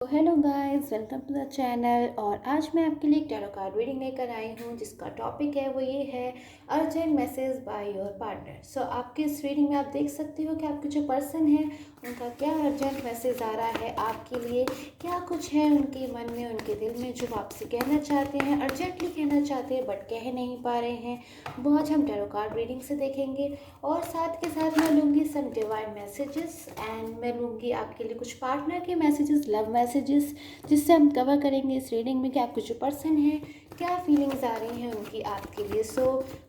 तो hello guys, welcome to the channel. और आज मैं आपके लिए एक टैरो कार्ड रीडिंग लेकर आई हूँ जिसका टॉपिक है वो ये है urgent message by your partner. So आपके इस रीडिंग में आप देख सकते हो कि आपके जो पर्सन है उनका क्या अर्जेंट मैसेज आ रहा है आपके लिए, क्या कुछ है उनके मन में, उनके दिल में जो वो आपसे कहना चाहते हैं, अर्जेंटली कहना चाहते हैं बट कह नहीं पा रहे हैं। वो आज हम टैरो कार्ड रीडिंग से देखेंगे और साथ के साथ मैं लूँगी सम डिवाइन मैसेजेस एंड मैं लूँगी आपके लिए कुछ पार्टनर के मैसेजेस, लव मैसेजेस, जिससे हम कवर करेंगे इस रीडिंग में कि आपके जो पर्सन है क्या फीलिंग्स आ रही हैं उनकी आपके लिए। सो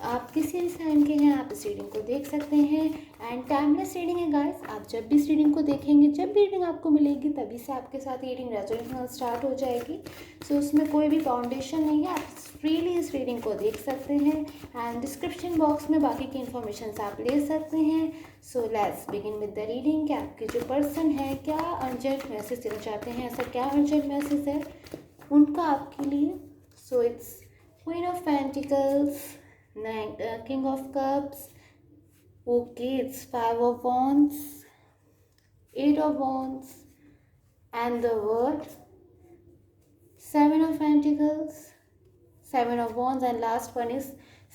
आप किसी भी साइन के हैं आप इस रीडिंग को देख सकते हैं एंड टाइमलेस रीडिंग है गाइस। आप जब भी इस रीडिंग को देखेंगे, जब भी रीडिंग आपको मिलेगी तभी से आपके साथ रीडिंग रेजोनेशन स्टार्ट हो जाएगी। सो उसमें कोई भी फाउंडेशन नहीं है, आप फ्रीली इस रीडिंग को देख सकते हैं एंड डिस्क्रिप्शन बॉक्स में बाकी की इन्फॉर्मेशन आप ले सकते हैं। So let's begin with the reading कि आपके जो पर्सन है क्या अर्जेंट मैसेज देना चाहते हैं, ऐसा क्या अर्जेंट मैसेज है उनका आपके लिए। So it's queen of pentacles, king of cups, okay it's five of wands, eight of wands and the word seven of pentacles, seven of wands and last one is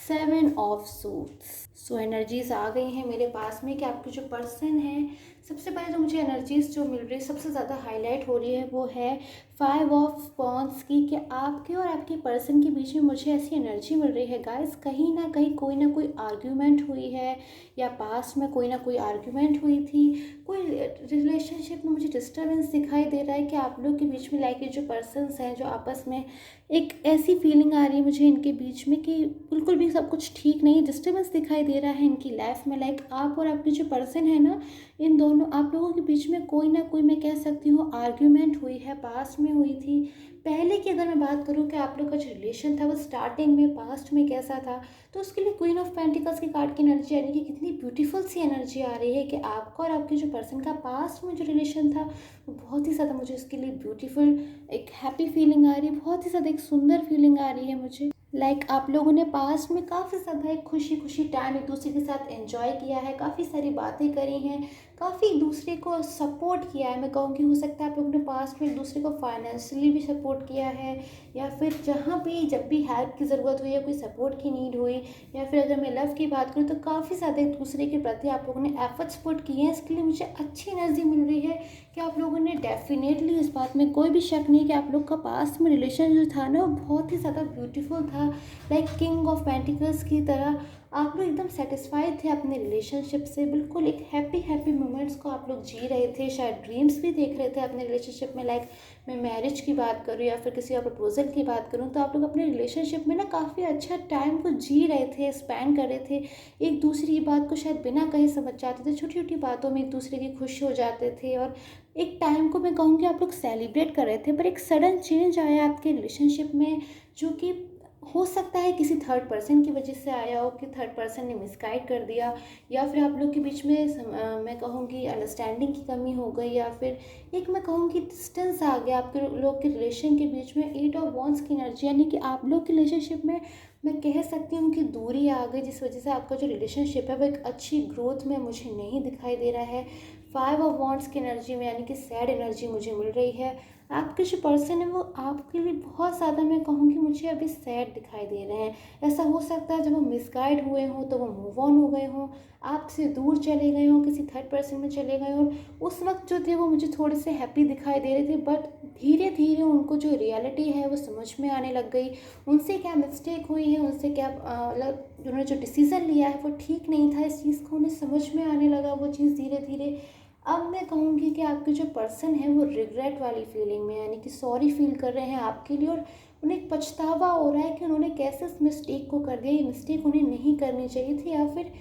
seven of suits. So energies आ गई हैं मेरे पास में कि आपके जो person है, सबसे पहले तो मुझे एनर्जीज जो मिल रही है सबसे ज़्यादा हाईलाइट हो रही है वो है फाइव ऑफ wands की, कि आपके और आपके पर्सन के बीच में मुझे ऐसी एनर्जी मिल रही है गाइस, कहीं ना कोई आर्ग्यूमेंट हुई है या पास्ट में कोई ना कोई आर्ग्यूमेंट हुई थी, कोई रिलेशनशिप में मुझे डिस्टर्बेंस दिखाई दे रहा है कि आप लोग के बीच में लाइक ये जो पर्सन्स हैं जो आपस में, एक ऐसी फीलिंग आ रही है मुझे इनके बीच में कि बिल्कुल भी सब कुछ ठीक नहीं, डिस्टर्बेंस दिखाई दे रहा है इनकी लाइफ में। लाइक आप और आपके जो पर्सन है ना, इन दोनों आप लोगों के बीच में कोई ना कोई, मैं कह सकती हूँ, आर्ग्यूमेंट हुई है, पास्ट में हुई थी। पहले की अगर मैं बात करूँ कि आप लोग का जो रिलेशन था वो स्टार्टिंग में पास्ट में कैसा था, तो उसके लिए क्वीन ऑफ पेंटिकल्स की कार्ड की एनर्जी यानी कि कितनी ब्यूटीफुल सी एनर्जी आ रही है कि आपका और आपके जो पर्सन का पास्ट में जो रिलेशन था वो बहुत ही ज़्यादा, मुझे उसके लिए ब्यूटीफुल एक हैप्पी फीलिंग आ रही है, बहुत ही ज़्यादा एक सुंदर फीलिंग आ रही है मुझे। लाइक आप लोगों ने पास्ट में काफ़ी ज़्यादा एक खुशी खुशी टाइम एक दूसरे के साथ एंजॉय किया है, काफ़ी सारी बातें करी हैं, काफ़ी एक दूसरे को सपोर्ट किया है। मैं कहूँगी हो सकता है आप लोगों ने पास्ट में एक दूसरे को फाइनेंशियली भी सपोर्ट किया है, या फिर जहाँ भी जब भी हेल्प की ज़रूरत हुई या कोई सपोर्ट की नीड हुई, या फिर अगर मैं लव की बात करूँ तो काफ़ी ज़्यादा एक दूसरे के प्रति आप लोगों ने एफर्ट्स पुट किए हैं। इसके लिए मुझे अच्छी एनर्जी मिल रही है कि आप लोगों ने डेफिनेटली, इस बात में कोई भी शक नहीं कि आप लोग का पास्ट में रिलेशन जो था ना वो बहुत ही ज़्यादा ब्यूटीफुल था। लाइक किंग ऑफ पेंटिकल्स की तरह आप लोग एकदम सेटिस्फाइड थे अपने रिलेशनशिप से, बिल्कुल एक हैप्पी हैप्पी मोमेंट्स को आप लोग जी रहे थे, शायद ड्रीम्स भी देख रहे थे अपने रिलेशनशिप में। लाइक मैं मैरिज की बात करूँ या फिर किसी और प्रपोजल की बात करूँ तो आप लोग अपने रिलेशनशिप में ना काफ़ी अच्छा टाइम को जी रहे थे, स्पेंड कर रहे थे, एक दूसरे की बात को शायद बिना कहे समझ जाते थे, छोटी छोटी बातों में एक दूसरे की खुश हो जाते थे और एक टाइम को मैं कहूँगी आप लोग सेलिब्रेट कर रहे थे। पर एक सडन चेंज आया आपके रिलेशनशिप में, जो कि हो सकता है किसी थर्ड पर्सन की वजह से आया हो, कि थर्ड पर्सन ने मिसगाइड कर दिया, या फिर आप लोग के बीच में मैं कहूँगी अंडरस्टैंडिंग की कमी हो गई, या फिर एक मैं कहूँगी डिस्टेंस आ गया आपके लोग के रिलेशन के बीच में। एट ऑफ वॉन्ड्स की एनर्जी यानी कि आप लोग के रिलेशनशिप में मैं कह सकती हूँ कि दूरी आ गई, जिस वजह से आपका जो रिलेशनशिप है वो एक अच्छी ग्रोथ में मुझे नहीं दिखाई दे रहा है। फाइव ऑफ वॉन्ड्स की एनर्जी में यानी कि सैड एनर्जी मुझे मिल रही है। आपके जो पर्सन है वो आपके लिए बहुत ज़्यादा, मैं कहूँगी, मुझे अभी सैड दिखाई दे रहे हैं। ऐसा हो सकता है जब वो मिसगाइड हुए हों तो वो मूव ऑन हो गए हों, आपसे दूर चले गए हों, किसी थर्ड पर्सन में चले गए हों। उस वक्त जो थे वो मुझे थोड़े से हैप्पी दिखाई दे रहे थे, बट धीरे धीरे उनको जो रियलिटी है वो समझ में आने लग गई, उनसे क्या मिस्टेक हुई है, उनसे क्या मतलब उन्होंने जो डिसीज़न लिया है वो ठीक नहीं था, इस चीज़ को उन्हें समझ में आने लगा वो चीज़ धीरे धीरे। अब मैं कहूँगी कि आपके जो पर्सन है वो रिग्रेट वाली फीलिंग में यानी कि सॉरी फील कर रहे हैं आपके लिए, और उन्हें एक पछतावा हो रहा है कि उन्होंने कैसे इस मिस्टेक को कर दिया, ये मिस्टेक उन्हें नहीं करनी चाहिए थी, या फिर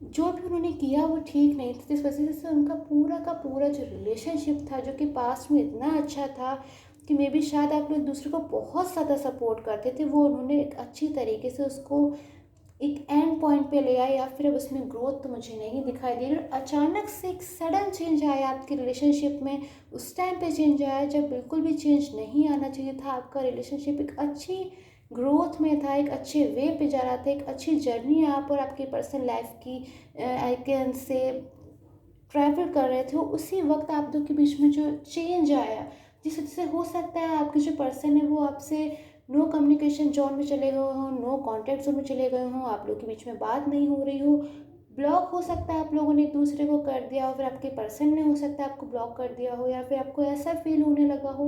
जो भी उन्होंने किया वो ठीक नहीं था, जिस वजह से उनका पूरा का पूरा जो रिलेशनशिप था जो कि पास्ट में इतना अच्छा था कि मे बी शायद आप लोग एक दूसरे को बहुत ज़्यादा सपोर्ट करते थे, वो उन्होंने एक अच्छी तरीके से उसको एक एंड पॉइंट पे ले आए, या फिर अब उसमें ग्रोथ तो मुझे नहीं दिखाई दे रही। अचानक से एक सडन चेंज आया आपके रिलेशनशिप में, उस टाइम पे चेंज आया जब बिल्कुल भी चेंज नहीं आना चाहिए था। आपका रिलेशनशिप एक अच्छी ग्रोथ में था, एक अच्छे वे पे जा रहा था, एक अच्छी जर्नी आप और आपके पर्सनल लाइफ की आई कैन से ट्रैवल कर रहे थे। उसी वक्त आप दो के बीच में जो चेंज आया जिससे हो सकता है आपके जो पर्सन है वो आपसे नो कम्युनिकेशन जोन में चले गए हों, नो कॉन्टैक्ट जोन में चले गए हों, आप लोग के बीच में बात नहीं हो रही हो, ब्लॉक हो सकता है आप लोगों ने एक दूसरे को कर दिया हो, फिर आपके पर्सन ने हो सकता है आपको ब्लॉक कर दिया हो, या फिर आपको ऐसा फील होने लगा हो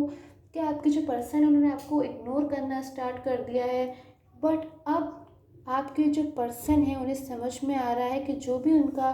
कि आपके जो पर्सन है उन्होंने आपको इग्नोर करना स्टार्ट कर दिया है। बट अब आपके जो पर्सन है उन्हें समझ में आ रहा है कि जो भी उनका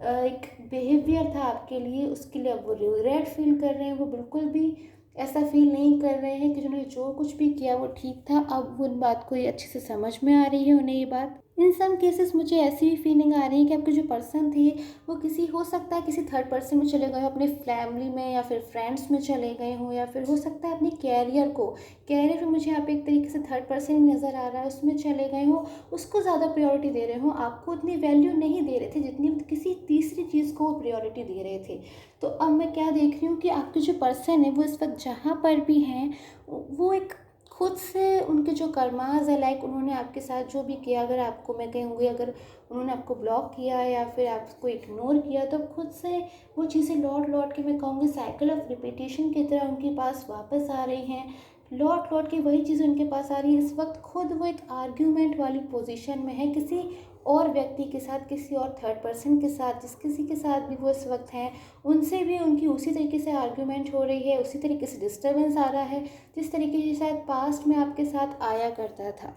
एक बिहेवियर था आपके लिए, उसके लिए अब वो रिग्रेट फील कर रहे हैं। वो बिल्कुल भी ऐसा फील नहीं कर रहे हैं कि जिन्होंने जो कुछ भी किया वो ठीक था। अब उन बात को ये अच्छे से समझ में आ रही है उन्हें ये बात। इन सम केसेस मुझे ऐसी भी फीलिंग आ रही है कि आपके जो पर्सन थे वो किसी हो सकता है किसी थर्ड पर्सन में चले गए हो, अपने फैमिली में या फिर फ्रेंड्स में चले गए हों, या फिर हो सकता है अपने कैरियर में मुझे यहाँ पे एक तरीके से थर्ड पर्सन नज़र आ रहा है, उसमें चले गए हो, उसको ज़्यादा प्रायोरिटी दे रहे हो। आपको उतनी वैल्यू नहीं दे रहे थे जितनी किसी तीसरी चीज़ को प्रायोरिटी दे रहे थे। तो अब मैं क्या देख रही हूँ कि आपके जो पर्सन है वो इस वक्त जहाँ पर भी हैं वो एक खुद से उनके जो कर्माज है, लाइक उन्होंने आपके साथ जो भी किया, अगर आपको मैं कहूँगी अगर उन्होंने आपको ब्लॉक किया या फिर आपको इग्नोर किया, तो खुद से वो चीज़ें लौट लौट के मैं कहूँगी साइकिल ऑफ रिपीटेशन की तरह उनके पास वापस आ रही हैं। लौट लौट के वही चीज़ उनके पास आ रही है। इस वक्त खुद वो एक आर्ग्यूमेंट वाली पोजीशन में है किसी और व्यक्ति के साथ, किसी और थर्ड पर्सन के साथ, जिस किसी के साथ भी वो इस वक्त हैं उनसे भी उनकी उसी तरीके से आर्ग्यूमेंट हो रही है, उसी तरीके से डिस्टर्बेंस आ रहा है जिस तरीके से शायद पास्ट में आपके साथ आया करता था।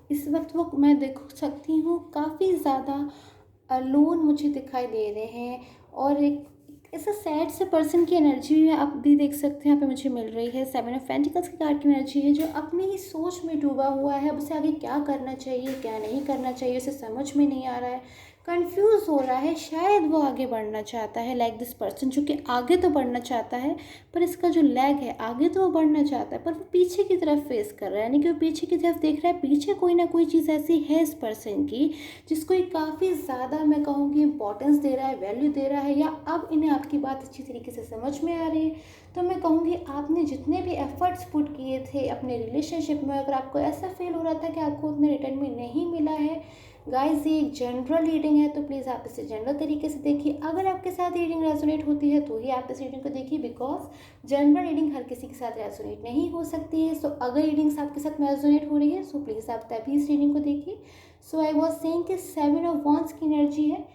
इस वक्त वो मैं देख सकती हूँ काफ़ी ज़्यादा अलोन मुझे दिखाई दे रहे हैं, और एक ऐसा सैड से पर्सन की एनर्जी में आप भी देख सकते हैं यहाँ पे मुझे मिल रही है। 7 ऑफ पेंटिकल्स की कार्ड की एनर्जी है जो अपनी ही सोच में डूबा हुआ है। अब उसे आगे क्या करना चाहिए क्या नहीं करना चाहिए उसे समझ में नहीं आ रहा है, कंफ्यूज हो रहा है। शायद वो आगे बढ़ना चाहता है, लाइक दिस पर्सन जो कि आगे तो बढ़ना चाहता है, पर इसका जो लैग है आगे तो वो बढ़ना चाहता है पर वो पीछे की तरफ फेस कर रहा है, यानी कि वो पीछे की तरफ देख रहा है। पीछे कोई ना कोई चीज़ ऐसी है इस पर्सन की जिसको ये काफ़ी ज़्यादा मैं कहूँगी इंपॉर्टेंस दे रहा है, वैल्यू दे रहा है, या अब इन्हें आपकी बात अच्छी तरीके से समझ में आ रही है। तो मैं कहूँगी आपने जितने भी एफर्ट्स पुट किए थे अपने रिलेशनशिप में, अगर आपको ऐसा फील हो रहा था कि आपको उतने रिटर्न में नहीं मिला है, गाइस ये एक जनरल रीडिंग है तो प्लीज़ आप इसे जनरल तरीके से देखिए। अगर आपके साथ रीडिंग रेजोनेट होती है तो ही आप इस रीडिंग को देखिए, बिकॉज जनरल रीडिंग हर किसी के साथ रेजोनेट नहीं हो सकती है। सो अगर रीडिंग्स आपके साथ रेजोनेट हो रही है सो प्लीज़ आप तभी इस रीडिंग को देखिए। सो आई वॉज सेइंग कि 7 ऑफ वॉन्ड्स की एनर्जी है।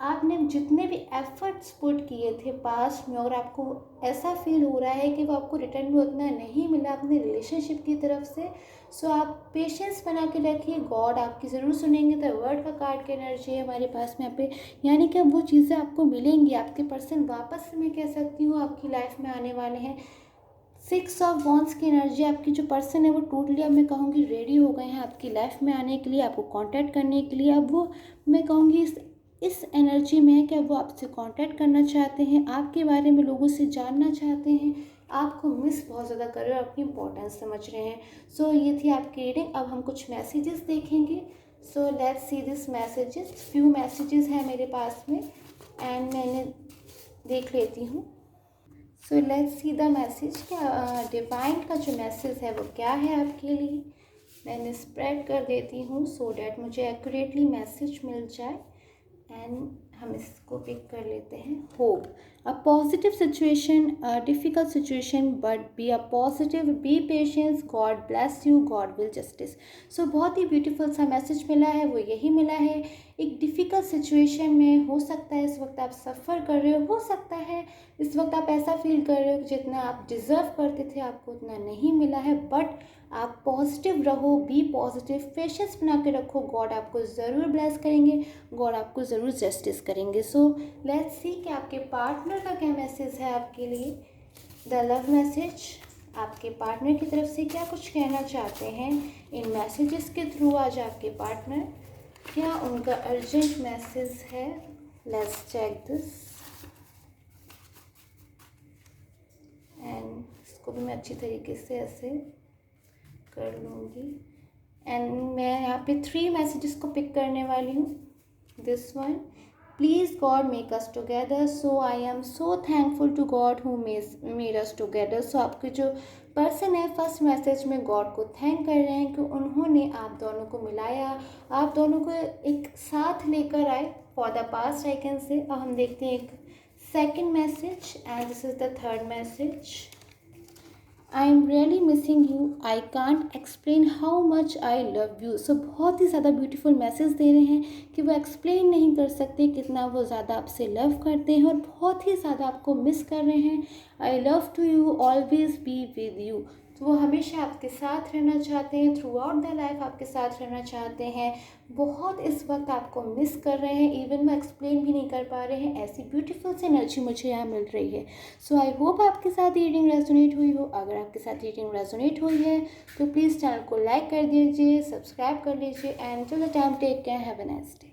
आपने जितने भी एफर्ट्स पुट किए थे पास्ट में और आपको ऐसा फील हो रहा है कि वो आपको रिटर्न में उतना नहीं मिला अपने रिलेशनशिप की तरफ से, सो आप पेशेंस बना के रखिए, गॉड आपकी ज़रूर सुनेंगे। तो वर्ड का कार्ड की एनर्जी है हमारे पास में यहाँ पे, यानी कि वो चीज़ें आपको मिलेंगी। आपके पर्सन वापस से मैं कह सकती हूँ आपकी लाइफ में आने वाले हैं। 6 ऑफ वॉन्ड्स की एनर्जी, आपकी जो पर्सन है वो टोटली अब मैं कहूँगी रेडी हो गए हैं आपकी लाइफ में आने के लिए, आपको कांटेक्ट करने के लिए। अब वो मैं कहूँगी इस एनर्जी में है कि अब वो आपसे कांटेक्ट करना चाहते हैं, आपके बारे में लोगों से जानना चाहते हैं, आपको मिस बहुत ज़्यादा कर रहे हैं और आपकी इंपॉर्टेंस समझ रहे हैं। सो ये थी आपकी रीडिंग। अब हम कुछ मैसेजेस देखेंगे। So let's see this messages. Few messages हैं मेरे पास में एंड मैंने देख लेती हूँ। So let's see the message. क्या डिवाइन का जो मैसेज है वो क्या है आपके लिए, मैंने स्प्रेड कर देती हूँ सो डैट मुझे एक्यूरेटली मैसेज मिल जाए। एंड हम इसको पिक कर लेते हैं। Hope, a positive situation, a difficult situation but be a positive, be patience, God bless you, God will justice. So बहुत ही ब्यूटीफुल सा मैसेज मिला है, वो यही मिला है। एक डिफ़िकल्ट सिचुएशन में हो सकता है इस वक्त आप सफ़र कर रहे हो सकता है इस वक्त आप ऐसा फील कर रहे हो कि जितना आप डिज़र्व करते थे आपको उतना नहीं मिला है, बट आप पॉजिटिव रहो, बी पॉजिटिव, पेशेंस बना के रखो, गॉड आपको ज़रूर ब्लेस करेंगे, गॉड आपको ज़रूर जस्टिस करेंगे। सो लेट्स सी कि आपके पार्टनर का क्या मैसेज है आपके लिए। द लव मैसेज, आपके पार्टनर की तरफ से क्या कुछ कहना चाहते हैं इन मैसेजेस के थ्रू आज आपके पार्टनर, क्या उनका अर्जेंट मैसेज है। लेट्स चेक दिस एंड इसको भी मैं अच्छी तरीके से ऐसे कर लूँगी एंड मैं यहाँ पे 3 मैसेजेस को पिक करने वाली हूँ। This one, please God make us together, so I am so thankful to God who made us together. So आपके जो पर्सन है फर्स्ट मैसेज में गॉड को थैंक कर रहे हैं कि उन्होंने आप दोनों को मिलाया, आप दोनों को एक साथ लेकर आए for the past I can say. अब हम देखते हैं एक second message and this is the third message. I am really missing you, I can't explain how much I love you. So बहुत ही ज़्यादा ब्यूटीफुल मैसेज दे रहे हैं कि वो एक्सप्लेन नहीं कर सकते कितना वो ज़्यादा आपसे लव करते हैं और बहुत ही ज़्यादा आपको मिस कर रहे हैं। I love to you, always be with you. तो वो हमेशा आपके साथ रहना चाहते हैं, थ्रू आउट द लाइफ आपके साथ रहना चाहते हैं। बहुत इस वक्त आपको मिस कर रहे हैं, इवन वो एक्सप्लेन भी नहीं कर पा रहे हैं। ऐसी ब्यूटीफुल सी एनर्जी मुझे यहाँ मिल रही है। सो आई होप आपके साथ रीडिंग रेजोनेट हुई हो। अगर आपके साथ रीडिंग रेजोनेट हुई है तो प्लीज़ चैनल को लाइक कर दीजिए, सब्सक्राइब कर लीजिए and till the time take care, have a nice day.